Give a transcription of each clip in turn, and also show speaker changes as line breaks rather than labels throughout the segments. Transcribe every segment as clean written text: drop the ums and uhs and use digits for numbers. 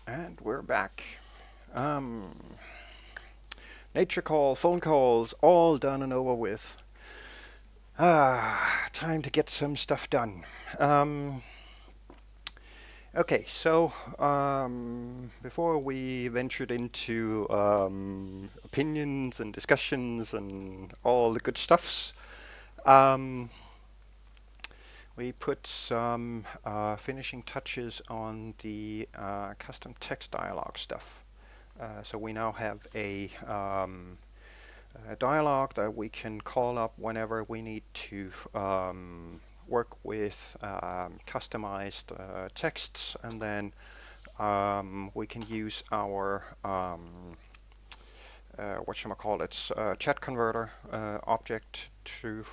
And we're back. Um, nature call, phone calls, all done and over with. Time to get some stuff done. Um, okay, so before we ventured into opinions and discussions and all the good stuffs, um, we put some finishing touches on the custom text dialog stuff. So we now have a dialog that we can call up whenever we need to work with customized texts, and then we can use our whatchamacallit, chat converter object to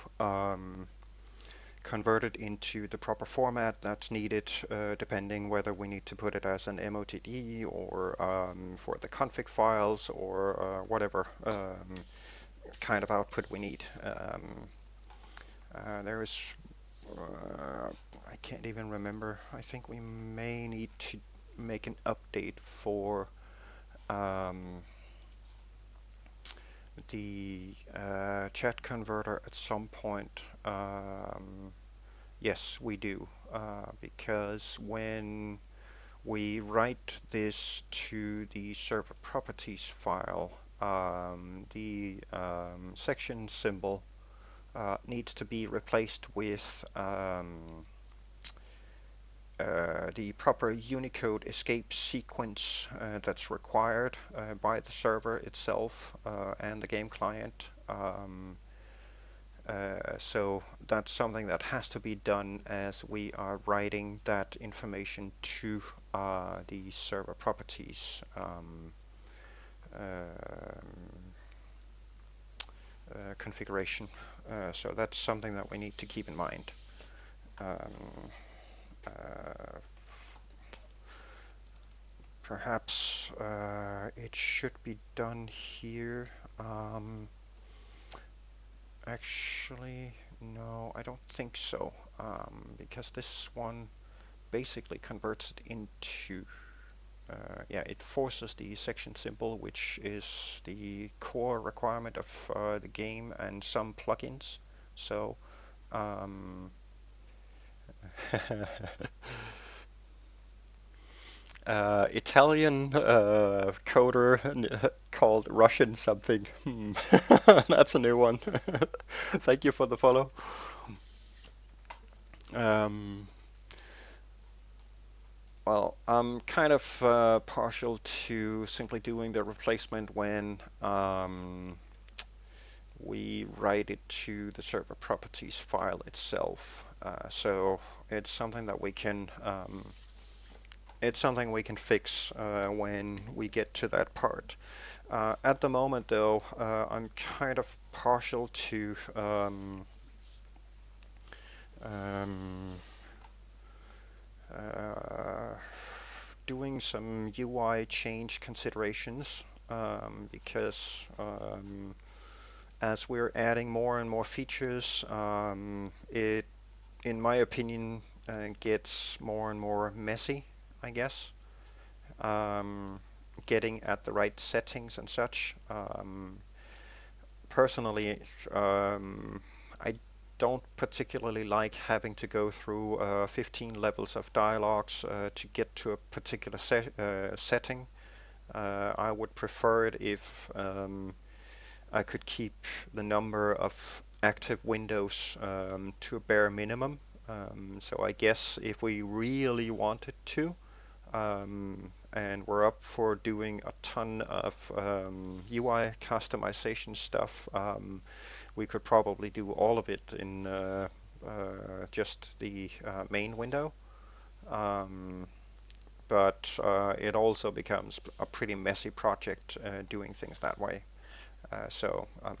convert it into the proper format that's needed, depending whether we need to put it as an MOTD or for the config files or whatever kind of output we need. There is, I can't even remember. I think we may need to make an update for um, the chat converter at some point. Yes, we do, because when we write this to the server properties file, the section symbol needs to be replaced with the proper Unicode escape sequence that's required by the server itself and the game client. So that's something that has to be done as we are writing that information to the server properties configuration. So that's something that we need to keep in mind. Um, uh, Perhaps it should be done here. Actually, no, I don't think so, because this one basically converts it into, yeah, it forces the section symbol, which is the core requirement of the game and some plugins. So, um, Italian coder called Russian something. That's a new one. Thank you for the follow. Um, well, I'm kind of partial to simply doing the replacement when we write it to the server properties file itself. So it's something that we can fix when we get to that part. At the moment, though, I'm kind of partial to um, uh, doing some UI change considerations because as we're adding more and more features, it, in my opinion, gets more and more messy, I guess. Um, Getting at the right settings and such. Personally, I don't particularly like having to go through 15 levels of dialogues to get to a particular setting. I would prefer it if I could keep the number of active windows to a bare minimum. So I guess if we really wanted to, and we're up for doing a ton of UI customization stuff, we could probably do all of it in just the main window. Um, but it also becomes a pretty messy project doing things that way. So I'm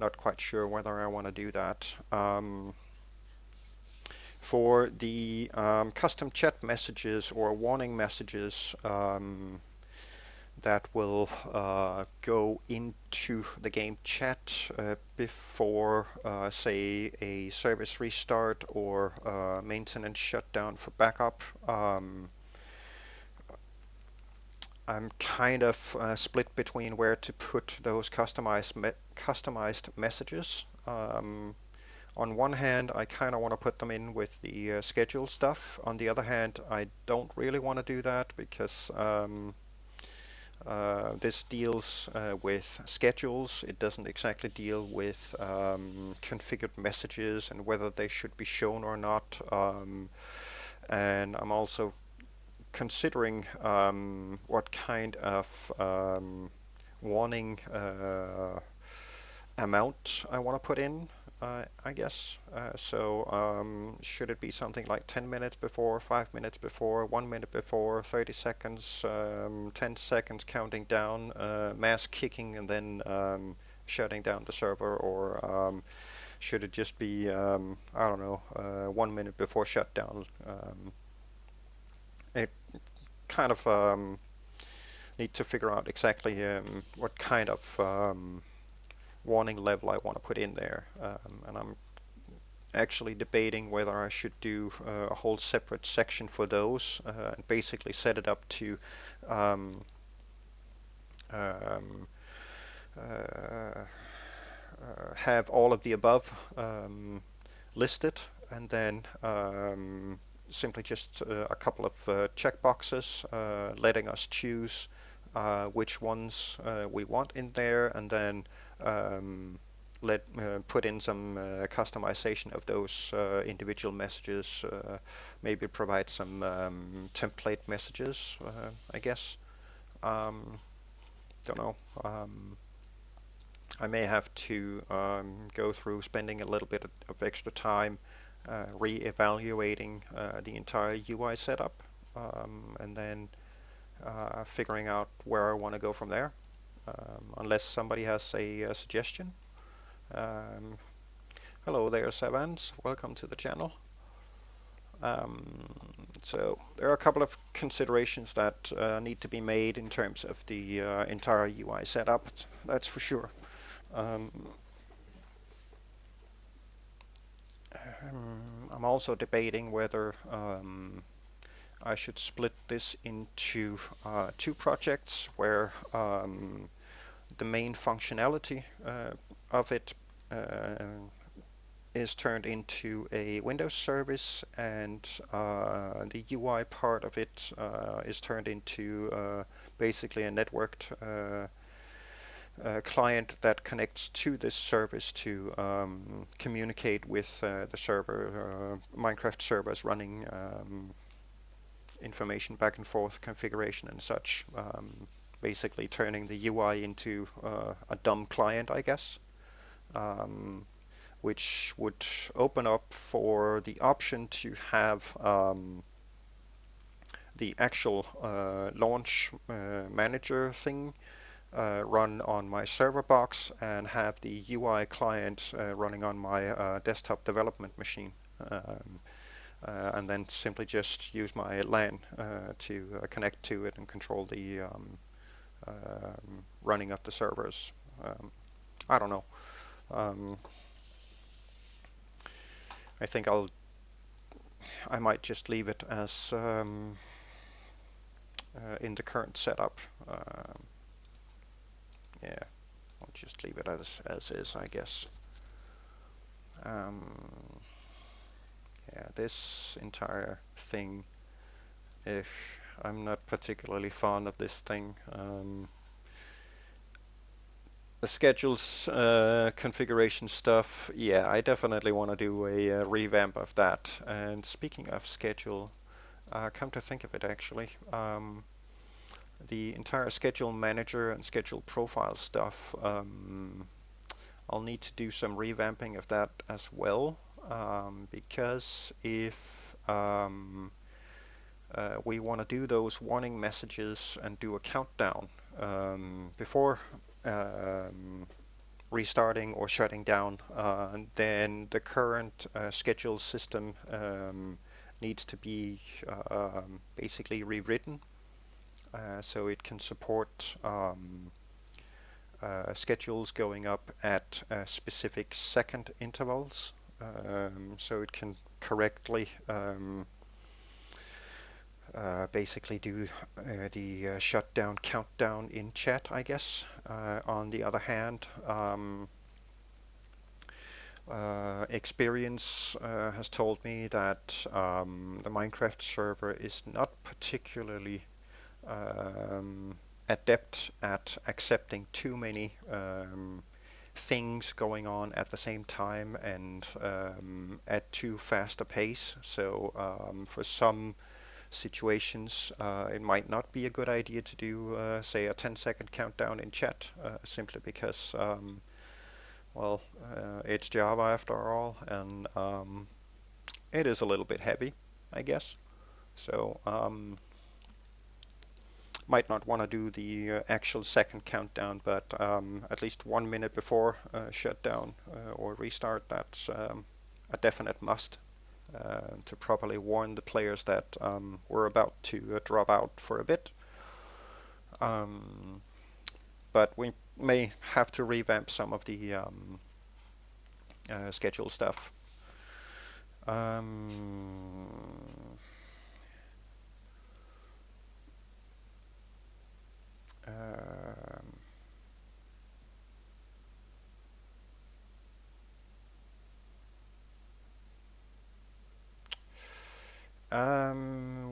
not quite sure whether I want to do that. For the custom chat messages or warning messages that will go into the game chat before, say, a service restart or maintenance shutdown for backup, I'm kind of split between where to put those customized messages. On one hand, I kind of want to put them in with the schedule stuff. On the other hand, I don't really want to do that because this deals with schedules. It doesn't exactly deal with configured messages and whether they should be shown or not. And I'm also considering what kind of warning amount I want to put in, I guess. Should it be something like 10 minutes before, 5 minutes before, 1 minute before, 30 seconds, 10 seconds counting down, mass kicking and then shutting down the server, or should it just be, I don't know, 1 minute before shutdown? It kind of need to figure out exactly what kind of warning level I want to put in there. And I'm actually debating whether I should do a whole separate section for those and basically set it up to um, um, have all of the above listed, and then simply just a couple of checkboxes letting us choose which ones we want in there, and then let put in some customization of those individual messages. Maybe provide some template messages, I guess. Um, don't know. I may have to go through spending a little bit of extra time re-evaluating the entire UI setup, and then figuring out where I want to go from there. Unless somebody has a suggestion. Um, Hello there, Savans. Welcome to the channel. So there are a couple of considerations that need to be made in terms of the entire UI setup. That's for sure. Um, I'm also debating whether I should split this into two projects where the main functionality of it is turned into a Windows service, and the UI part of it is turned into basically a networked client that connects to this service to communicate with the server, Minecraft servers running information back and forth, configuration and such. Basically turning the UI into a dumb client, I guess. Which would open up for the option to have the actual launch manager thing run on my server box, and have the UI client running on my desktop development machine. And then simply just use my LAN to connect to it and control the running of the servers. I don't know. Um, I think I might just leave it as in the current setup. Yeah, I'll just leave it as is, I guess. Yeah, this entire thing, if I'm not particularly fond of this thing. The schedules configuration stuff, yeah, I definitely want to do a revamp of that. And speaking of schedule, come to think of it, actually, the entire schedule manager and schedule profile stuff, I'll need to do some revamping of that as well, because if we want to do those warning messages and do a countdown before restarting or shutting down, then the current schedule system needs to be basically rewritten so it can support schedules going up at specific second intervals, so it can correctly basically do the shutdown countdown in chat, I guess. On the other hand, experience has told me that the Minecraft server is not particularly adept at accepting too many things going on at the same time and at too fast a pace. So for some situations, it might not be a good idea to do, say, a 10-second countdown in chat, simply because, well, it's Java after all, and it is a little bit heavy, I guess. So might not want to do the actual second countdown, but at least 1 minute before shutdown or restart, that's a definite must to properly warn the players that we're about to drop out for a bit. But we may have to revamp some of the schedule stuff.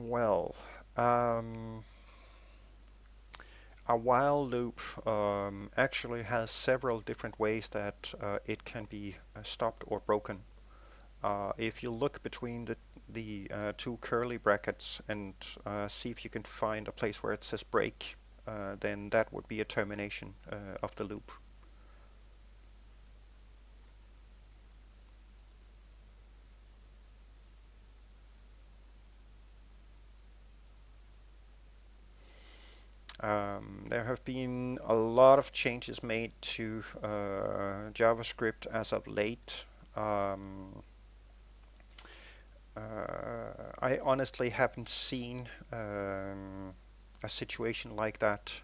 Well, a while loop actually has several different ways that it can be stopped or broken. If you look between the two curly brackets and see if you can find a place where it says break, then that would be a termination of the loop. There have been a lot of changes made to JavaScript as of late. I honestly haven't seen a situation like that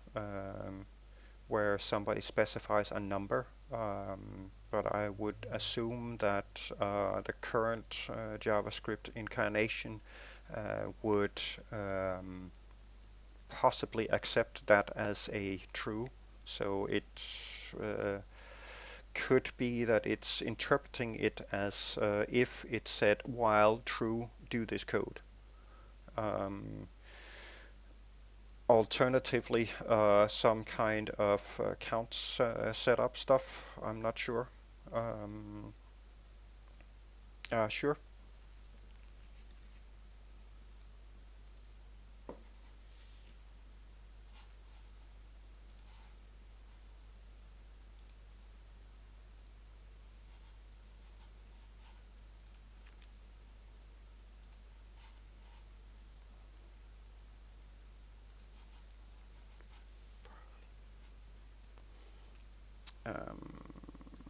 where somebody specifies a number, but I would assume that the current JavaScript incarnation would possibly accept that as a true. So it could be that it's interpreting it as if it said while true, do this code. Alternatively, some kind of counts setup stuff. I'm not sure. Sure.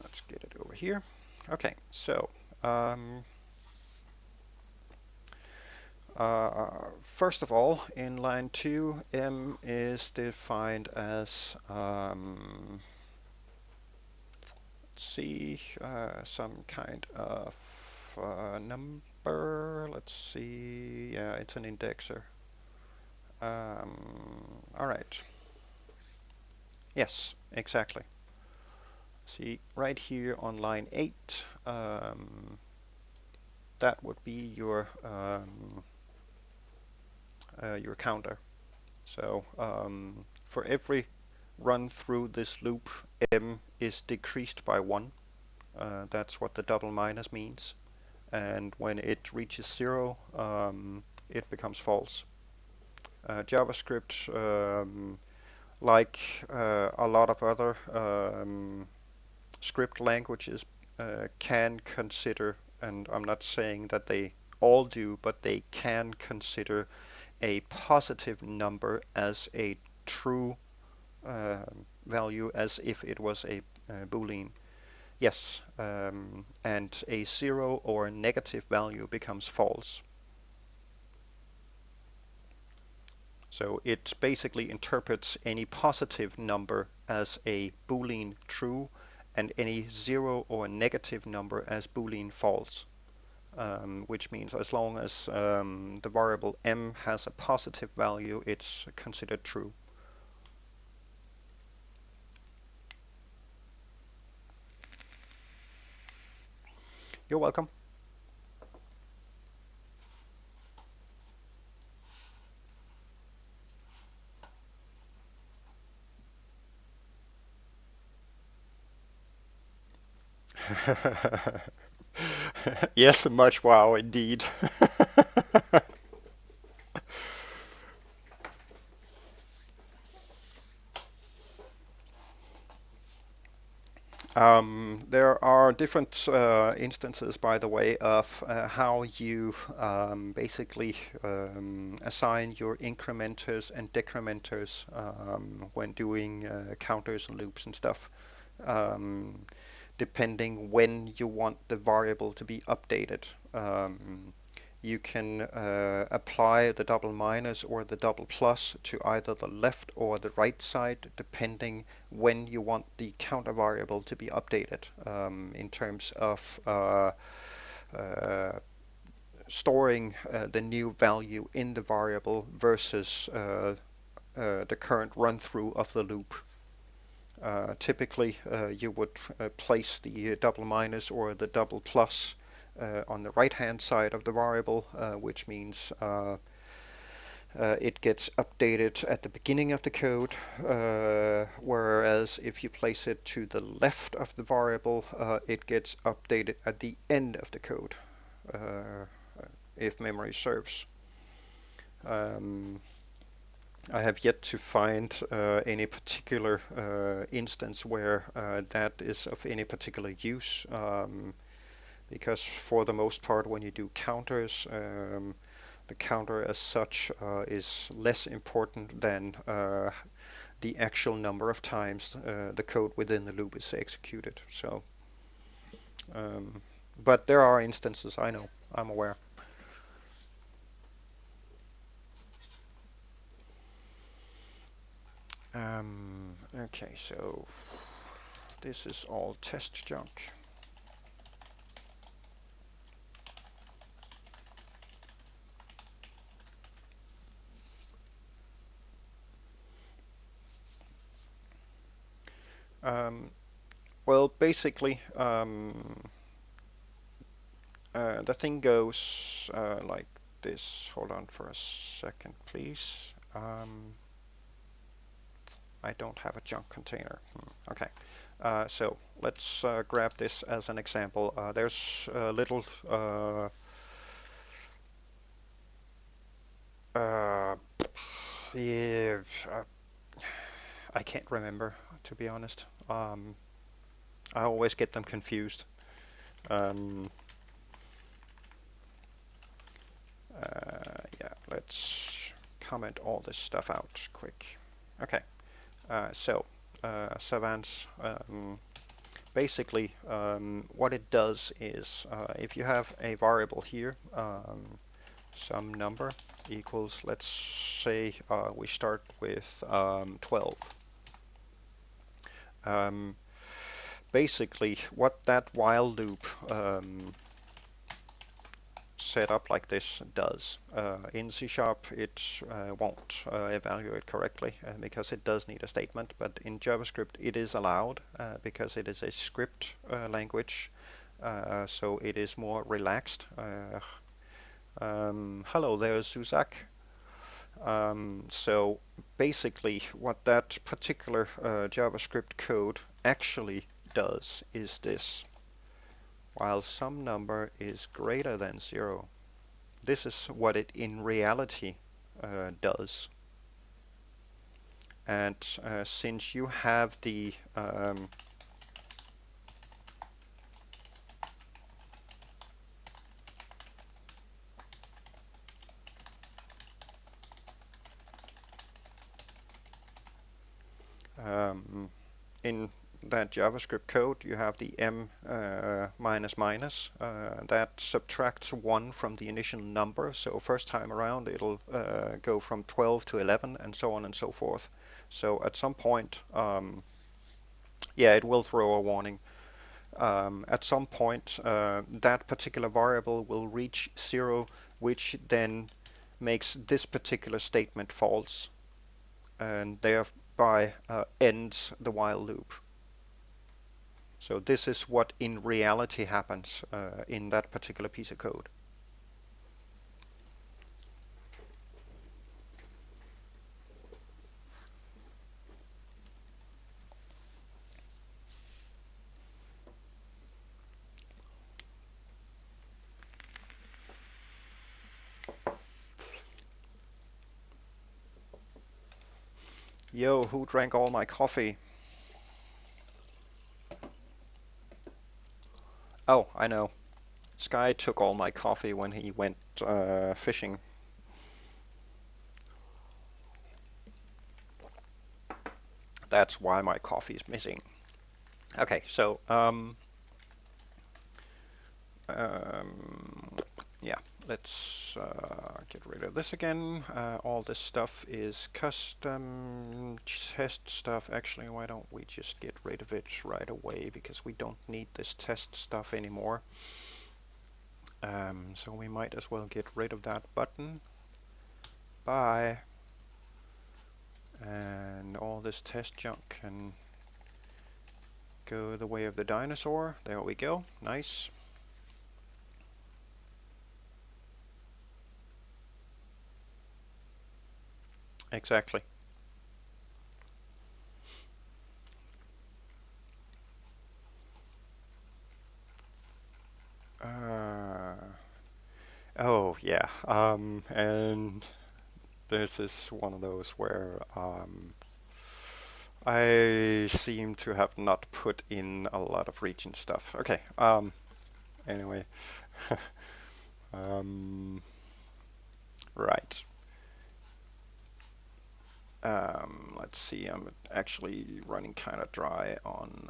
Let's get it over here. Okay, so first of all, in line 2, m is defined as let's see, some kind of number. Let's see. Yeah, it's an indexer. All right. Yes, exactly. See, right here on line 8, that would be your counter. So for every run through this loop, m is decreased by 1. That's what the double minus means. And when it reaches 0, it becomes false. JavaScript, like a lot of other script languages, can consider, and I'm not saying that they all do, but they can consider a positive number as a true value, as if it was a Boolean. Yes, and a 0 or a negative value becomes false. So it basically interprets any positive number as a Boolean true and any 0 or negative number as Boolean false. which means as long as the variable m has a positive value, it's considered true. You're welcome. Yes, much wow indeed. There are different instances, by the way, of how you basically assign your incrementers and decrementers when doing counters and loops and stuff, um, depending when you want the variable to be updated. You can apply the double minus or the double plus to either the left or the right side, depending when you want the counter variable to be updated in terms of uh, storing the new value in the variable versus the current run through of the loop. Typically, you would place the double minus or the double plus on the right-hand side of the variable, which means it gets updated at the beginning of the code, whereas if you place it to the left of the variable, it gets updated at the end of the code, if memory serves. I have yet to find any particular instance where that is of any particular use, because for the most part, when you do counters, the counter as such is less important than the actual number of times the code within the loop is executed. So, but there are instances, I know, I'm aware. Okay, so this is all test junk. Um, well, basically, the thing goes like this. Hold on for a second, please. I don't have a junk container. Okay, so let's grab this as an example. There's a little uh, yeah, I can't remember, to be honest. I always get them confused. Um, yeah, let's comment all this stuff out quick. Okay, so Savant, basically what it does is if you have a variable here, some number equals, let's say we start with 12. Um, basically what that while loop set up like this does. In C# it won't evaluate correctly because it does need a statement, but in JavaScript it is allowed because it is a script language, so it is more relaxed. Hello there, Suzak. So basically what that particular JavaScript code actually does is this. While some number is greater than 0, this is what it in reality does. And since you have the in that JavaScript code, you have the m minus minus that subtracts 1 from the initial number. So first time around, it'll go from 12 to 11, and so on and so forth. So at some point, yeah, it will throw a warning. At some point, that particular variable will reach 0, which then makes this particular statement false, and thereby ends the while loop. So this is what in reality happens in that particular piece of code. Yo, who drank all my coffee? Oh, I know. Sky took all my coffee when he went fishing. That's why my coffee is missing. Okay, so yeah, let's get rid of this again. All this stuff is custom test stuff. Actually, why don't we just get rid of it right away, because we don't need this test stuff anymore. So we might as well get rid of that button. Bye. And all this test junk can go the way of the dinosaur. There we go. Nice. Exactly. Oh yeah. And this is one of those where I seem to have not put in a lot of region stuff. Okay. Anyway. Right. Let's see. I'm actually running kind of dry on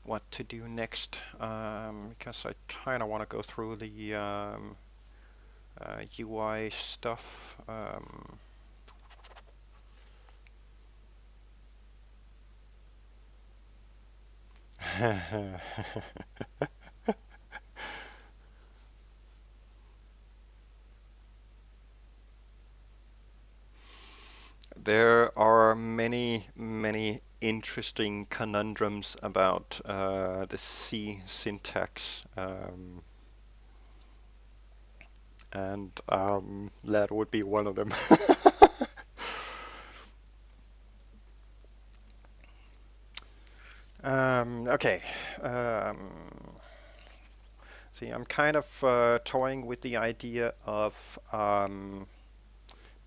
what to do next, because I kind of want to go through the UI stuff. There are many, many interesting conundrums about the C syntax, and that would be one of them. Okay. See, I'm kind of toying with the idea of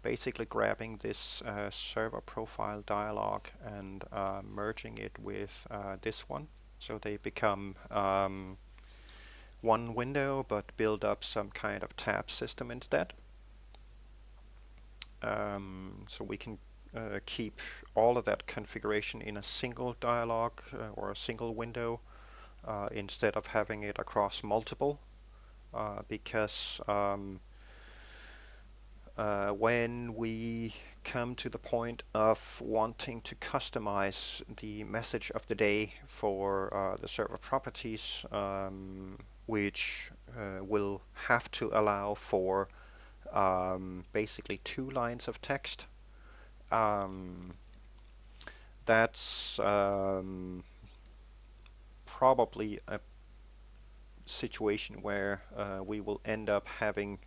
basically grabbing this server profile dialog and merging it with this one, so they become one window but build up some kind of tab system instead. So we can keep all of that configuration in a single dialog or a single window instead of having it across multiple, because when we come to the point of wanting to customize the message of the day for the server properties, which will have to allow for basically 2 lines of text. That's probably a situation where we will end up having,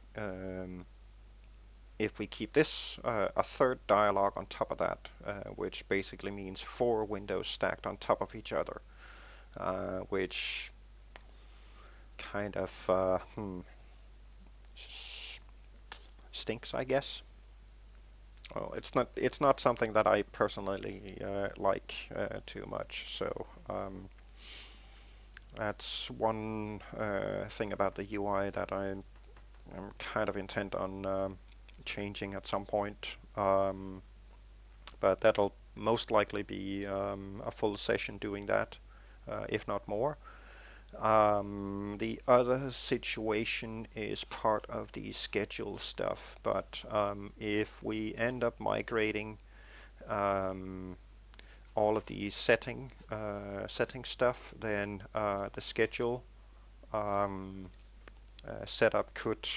if we keep this, a third dialog on top of that, which basically means 4 windows stacked on top of each other, which kind of stinks, I guess. Well, it's not something that I personally like too much. So that's one thing about the UI that I'm kind of intent on changing at some point. But that'll most likely be a full session doing that, if not more. The other situation is part of the schedule stuff, but if we end up migrating all of the setting stuff, then the schedule um, setup could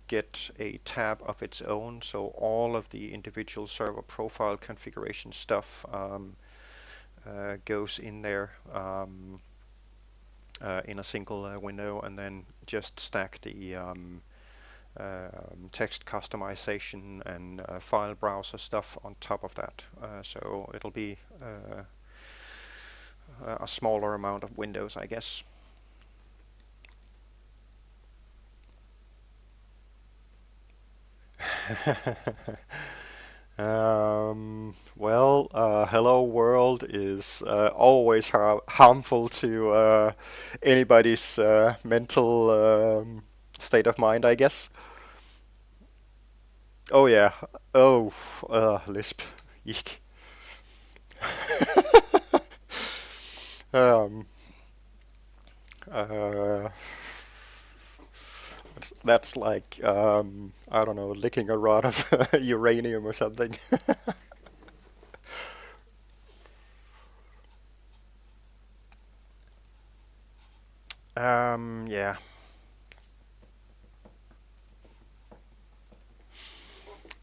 get a tab of its own, so all of the individual server profile configuration stuff goes in there in a single window, and then just stack the text customization and file browser stuff on top of that. So it'll be a smaller amount of windows, I guess. Well, hello world is always harmful to anybody's mental state of mind, I guess. Oh yeah. Oh, Lisp. Eek. Um, uh, that's like I don't know, licking a rod of uranium or something. Yeah,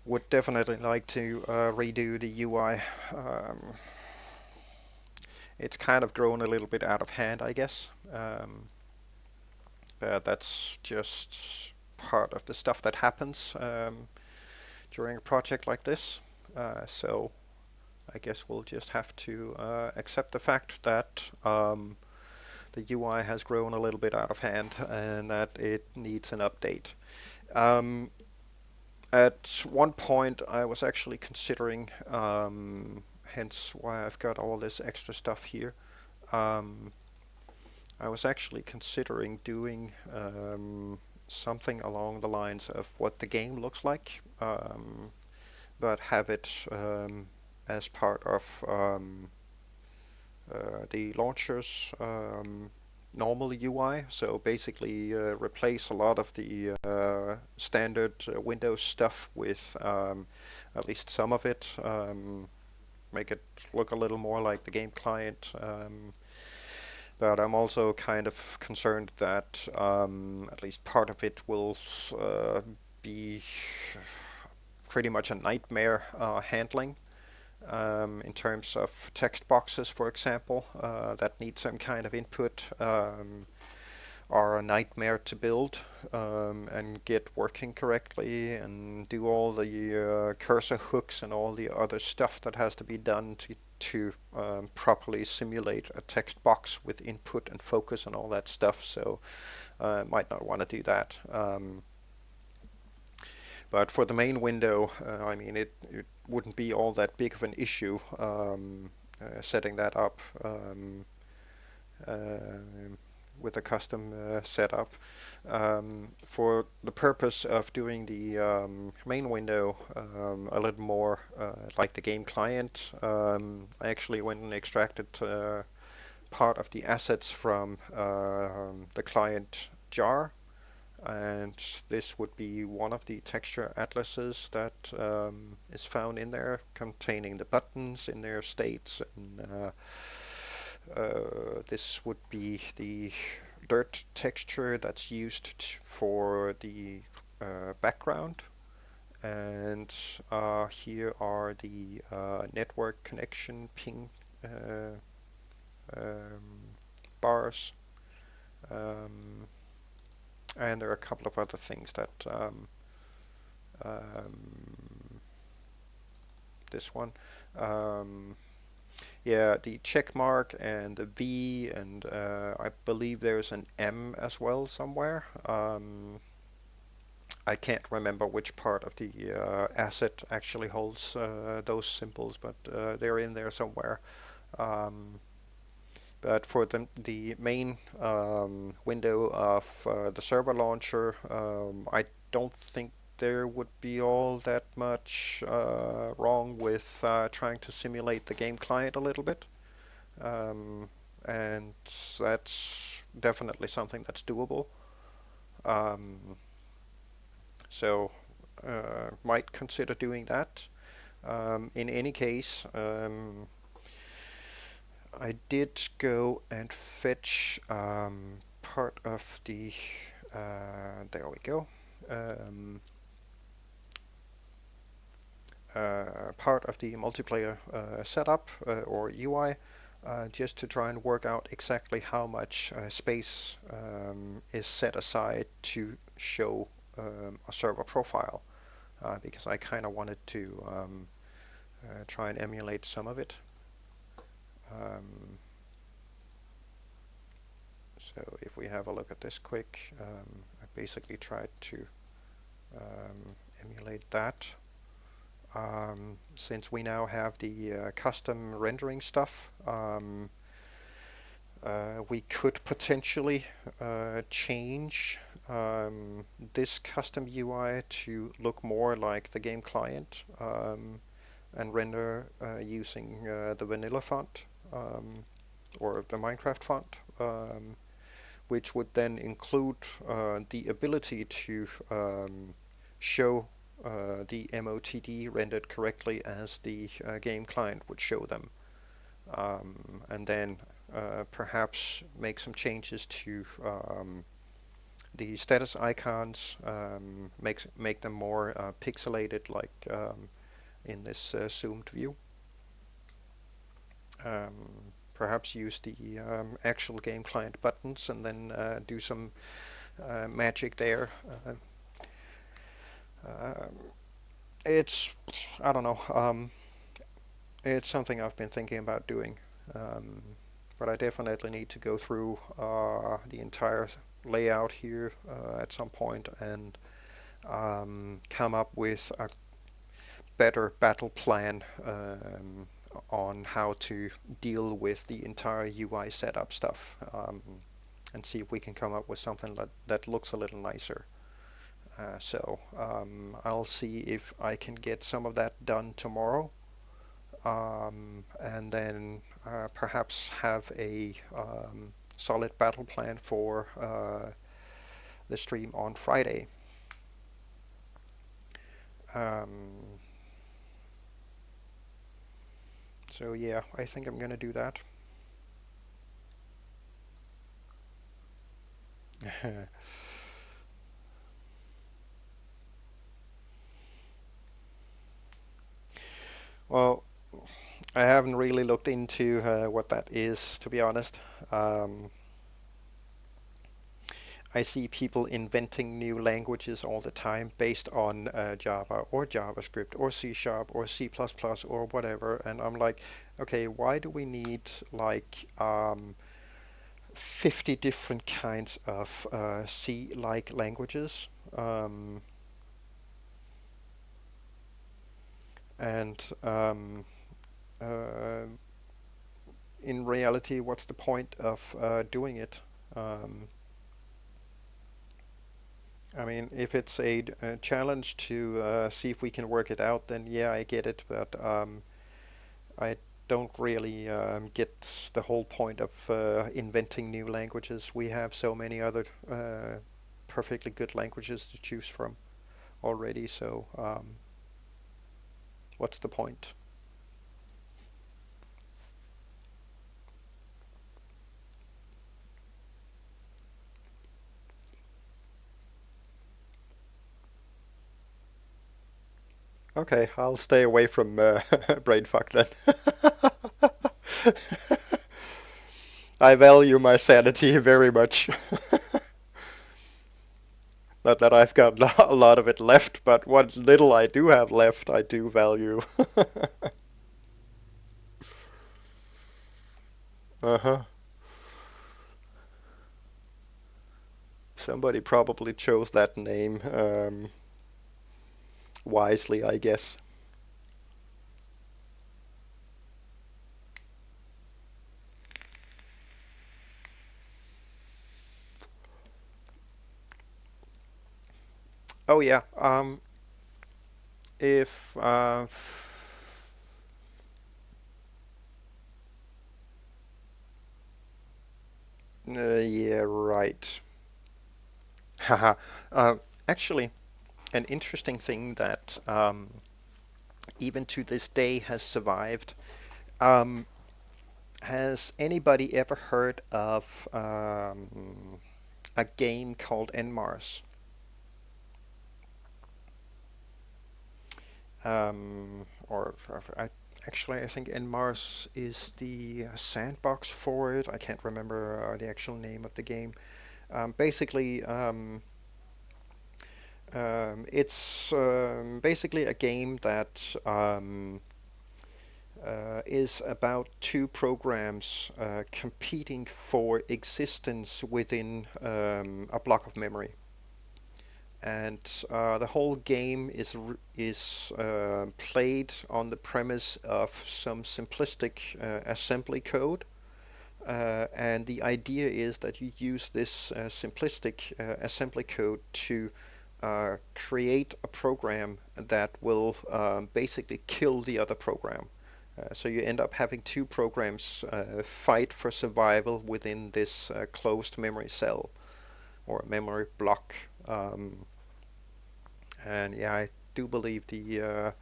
would definitely like to redo the UI. It's kind of grown a little bit out of hand, I guess. But that's just part of the stuff that happens during a project like this. So I guess we'll just have to accept the fact that the UI has grown a little bit out of hand and that it needs an update. Um, at one point, I was actually considering, hence why I've got all this extra stuff here. Um, I was actually considering doing something along the lines of what the game looks like, but have it as part of the launcher's normal UI. So basically replace a lot of the standard Windows stuff with at least some of it. Make it look a little more like the game client. But I'm also kind of concerned that at least part of it will be pretty much a nightmare handling in terms of text boxes, for example, that need some kind of input are a nightmare to build and get working correctly and do all the cursor hooks and all the other stuff that has to be done to properly simulate a text box with input and focus and all that stuff. So might not want to do that. But for the main window, I mean, it wouldn't be all that big of an issue setting that up uh, with a custom setup. For the purpose of doing the main window a little more like the game client, I actually went and extracted part of the assets from the client jar, and this would be one of the texture atlases that is found in there, containing the buttons in their states, and this would be the dirt texture that's used for the background, and here are the network connection ping uh, um, bars. Um, and there are a couple of other things that um, this one. Um, yeah, the check mark and the V, and I believe there's an M as well somewhere. I can't remember which part of the asset actually holds those symbols, but they're in there somewhere. Um, but for the main window of the server launcher, I don't think there would be all that much wrong with trying to simulate the game client a little bit. Um, and that's definitely something that's doable. Um, so might consider doing that. In any case, I did go and fetch part of the, there we go, um, part of the multiplayer setup or UI, just to try and work out exactly how much space is set aside to show a server profile, because I kind of wanted to try and emulate some of it. Um, so if we have a look at this quick, I basically tried to emulate that. Since we now have the custom rendering stuff, we could potentially change this custom UI to look more like the game client, and render using the vanilla font, or the Minecraft font, which would then include the ability to show the MOTD rendered correctly as the game client would show them, and then perhaps make some changes to the status icons, make them more pixelated, like in this zoomed view. Perhaps use the actual game client buttons and then do some magic there. Uh, it's, I don't know, it's something I've been thinking about doing, but I definitely need to go through the entire layout here at some point and come up with a better battle plan on how to deal with the entire UI setup stuff, and see if we can come up with something that looks a little nicer. So I'll see if I can get some of that done tomorrow, and then perhaps have a solid battle plan for the stream on Friday. Um, so yeah, I think I'm gonna do that. Well, I haven't really looked into what that is, to be honest. Um, I see people inventing new languages all the time based on Java or JavaScript or C Sharp or C++ or whatever, and I'm like, okay, why do we need like 50 different kinds of C-like languages? And uh, in reality, what's the point of doing it? Um, I mean, if it's a challenge to see if we can work it out, then yeah, I get it. But I don't really get the whole point of inventing new languages. We have so many other perfectly good languages to choose from already. So what's the point? Okay, I'll stay away from brainfuck then. I value my sanity very much. Not that I've got a lot of it left, but what little I do have left, I do value. Uh-huh. Somebody probably chose that name wisely, I guess. Oh yeah. If yeah, right. Haha. uh, Actually, an interesting thing that even to this day has survived. Um, Has anybody ever heard of a game called Nmars? I think Nmars is the sandbox for it. I can't remember the actual name of the game. Basically, it's basically a game that is about two programs competing for existence within a block of memory. And the whole game is played on the premise of some simplistic assembly code. And the idea is that you use this simplistic assembly code to create a program that will basically kill the other program. So you end up having two programs fight for survival within this closed memory cell or memory block. And yeah, I do believe the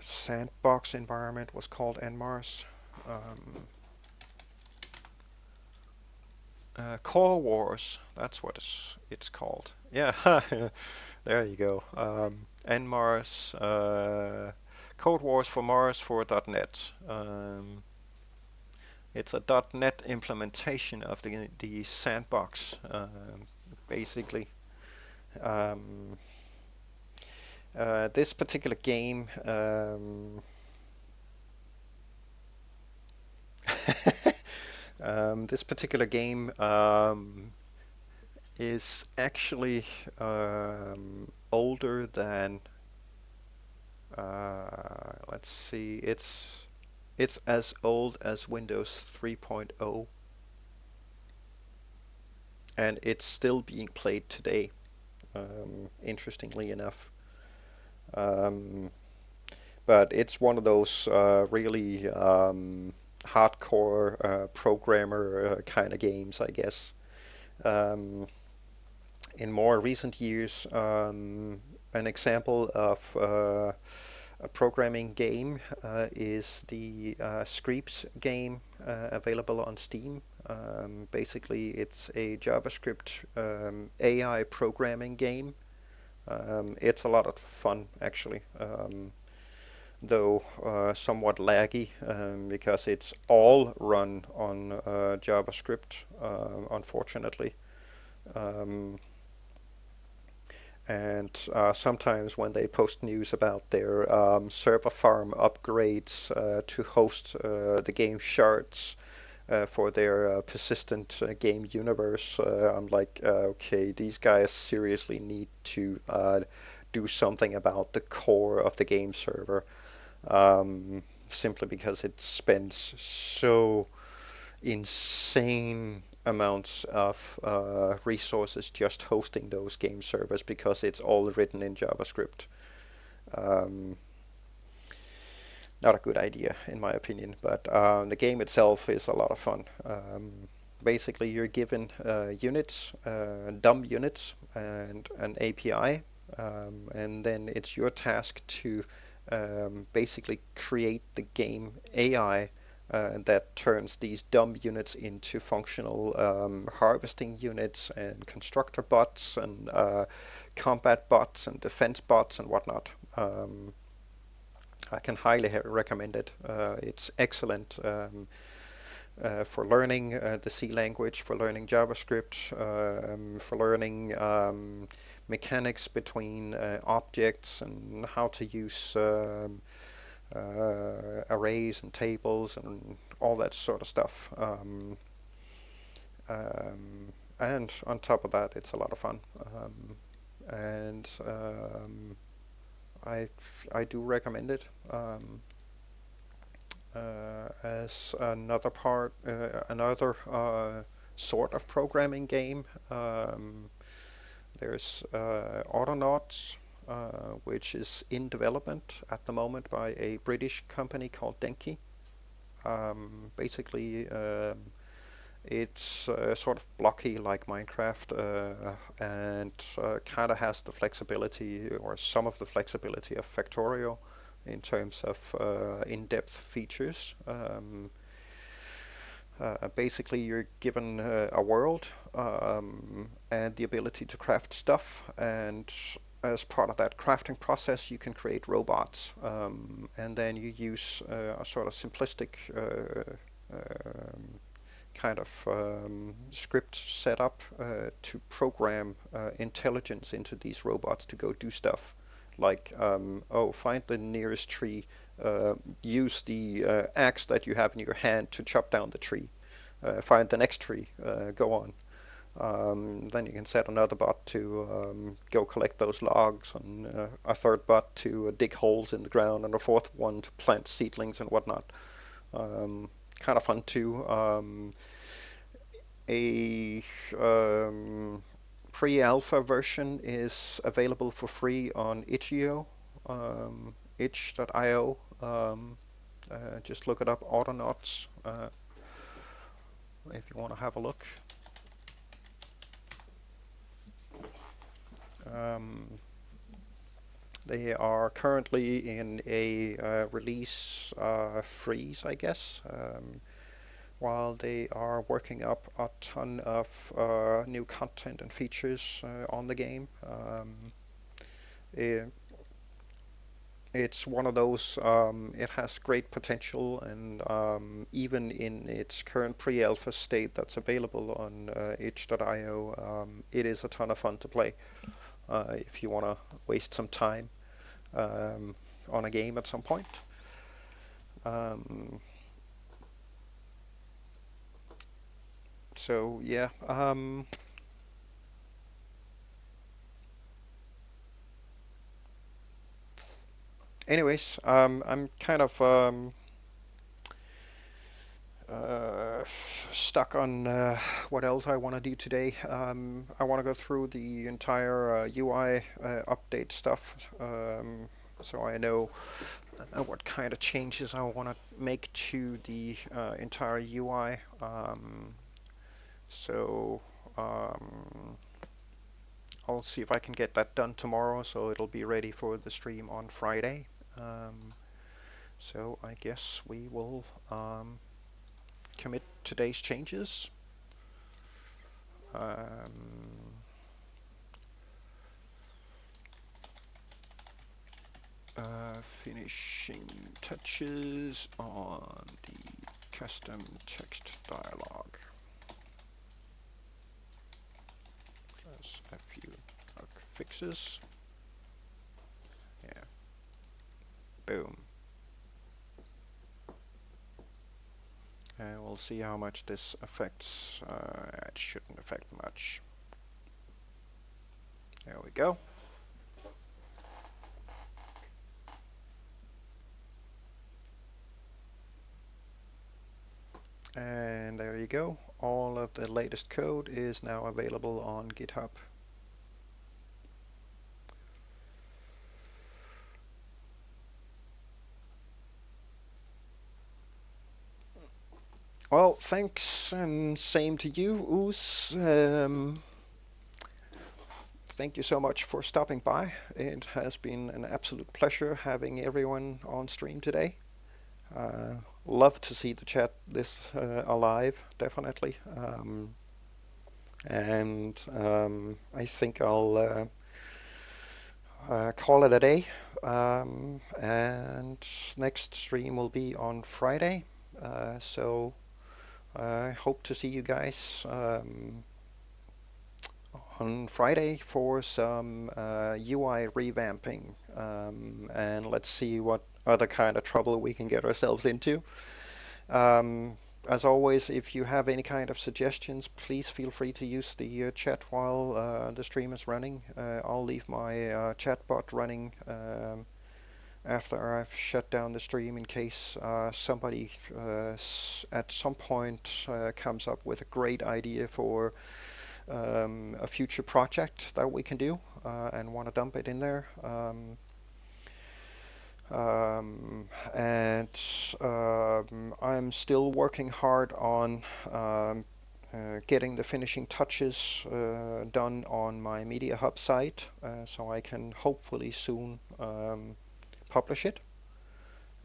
sandbox environment was called Nmars. Um, Core Wars, that's what it's called. Yeah, there you go. Nmars, Code Wars for Mars for .NET. It's a .NET implementation of the sandbox, basically. Um, this particular game, this particular game is actually older than. Let's see, it's as old as Windows 3.0, and it's still being played today. Interestingly enough. Um, but it's one of those really hardcore programmer kind of games, I guess. Um, in more recent years, an example of a programming game is the Screeps game available on Steam. Basically, it's a JavaScript AI programming game. It's a lot of fun, actually. Though somewhat laggy because it's all run on JavaScript, unfortunately. Um, and sometimes when they post news about their server farm upgrades to host the game shards for their persistent game universe, I'm like, okay, these guys seriously need to do something about the core of the game server. Simply because it spends so insane amounts of resources just hosting those game servers because it's all written in JavaScript. Um, Not a good idea, in my opinion, but the game itself is a lot of fun. Basically, you're given units, dumb units, and an API, and then it's your task to basically create the game AI that turns these dumb units into functional harvesting units and constructor bots and combat bots and defense bots and whatnot. I can highly recommend it. It's excellent for learning the C language, for learning JavaScript, for learning mechanics between objects and how to use arrays and tables and all that sort of stuff. And on top of that, it's a lot of fun. And I I do recommend it. As another sort of programming game. There's Autonauts, which is in development at the moment by a British company called Denki. Basically, it's sort of blocky like Minecraft, and kind of has the flexibility or some of the flexibility of Factorio, in terms of in-depth features. Basically, you're given a world and the ability to craft stuff, and as part of that crafting process, you can create robots, and then you use a sort of simplistic kind of script setup to program intelligence into these robots to go do stuff. Like, oh, find the nearest tree, use the axe that you have in your hand to chop down the tree, find the next tree, go on. Then you can set another bot to go collect those logs, and a third bot to dig holes in the ground, and a fourth one to plant seedlings and whatnot. Kind of fun too. A pre-alpha version is available for free on itch.io. itch.io. Just look it up, Autonauts, if you want to have a look. They are currently in a release freeze, I guess, while they are working up a ton of new content and features on the game. It, it's one of those, it has great potential, and even in its current pre-alpha state that's available on itch.io, it is a ton of fun to play if you want to waste some time on a game at some point. So yeah, anyways, I'm kind of stuck on what else I want to do today. I want to go through the entire UI update stuff, so I know what kind of changes I want to make to the entire UI. So I'll see if I can get that done tomorrow, so it'll be ready for the stream on Friday. So I guess we will commit today's changes. Finishing touches on the custom text dialog. Plus a few bug fixes. Yeah. Boom. And we'll see how much this affects. It shouldn't affect much. There we go. And there you go. All of the latest code is now available on GitHub. Well, thanks, and same to you, Oos. Thank you so much for stopping by. It has been an absolute pleasure having everyone on stream today. Love to see the chat this alive, definitely. And I think I'll call it a day. And next stream will be on Friday. So I hope to see you guys on Friday for some UI revamping, and let's see what other kind of trouble we can get ourselves into. As always, if you have any kind of suggestions, please feel free to use the chat while the stream is running. I'll leave my chat bot running after I've shut down the stream in case somebody at some point comes up with a great idea for a future project that we can do and want to dump it in there. And I'm still working hard on getting the finishing touches done on my Media Hub site, so I can hopefully soon publish it.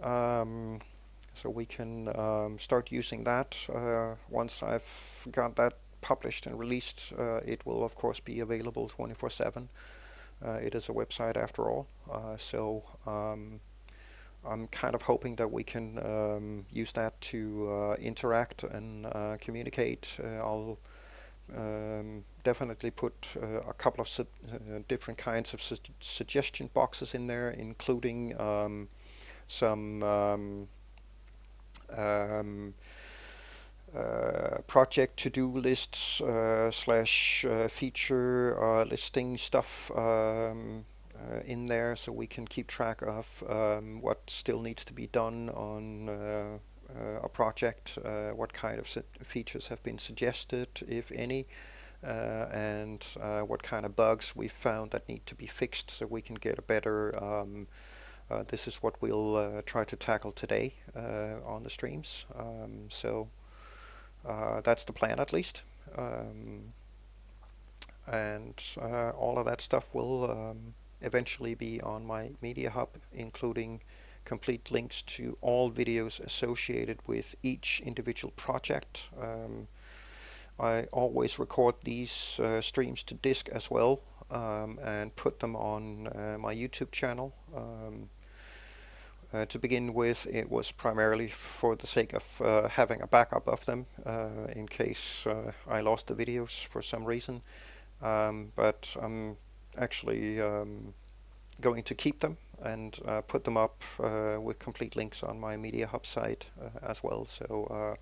Um, so we can start using that. Once I've got that published and released, it will of course be available 24/7. It is a website after all, so I'm kind of hoping that we can use that to interact and communicate. I'll definitely put a couple of different kinds of suggestion boxes in there, including some um, project to-do lists slash feature listing stuff in there, so we can keep track of what still needs to be done on a project, what kind of features have been suggested, if any, and what kind of bugs we found that need to be fixed, so we can get a better this is what we'll try to tackle today on the streams. So that's the plan, at least. Um, and all of that stuff will eventually be on my Media Hub, including complete links to all videos associated with each individual project. I always record these streams to disk as well, and put them on my YouTube channel. To begin with, it was primarily for the sake of having a backup of them in case I lost the videos for some reason. But I'm actually going to keep them and put them up with complete links on my Media Hub site as well. So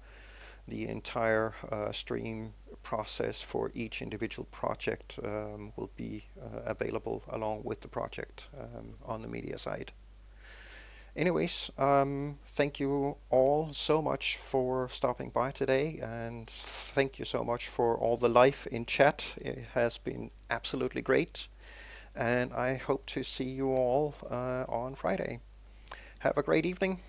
the entire stream process for each individual project will be available along with the project on the media side. Anyways, thank you all so much for stopping by today, and thank you so much for all the life in chat. It has been absolutely great, and I hope to see you all on Friday. Have a great evening.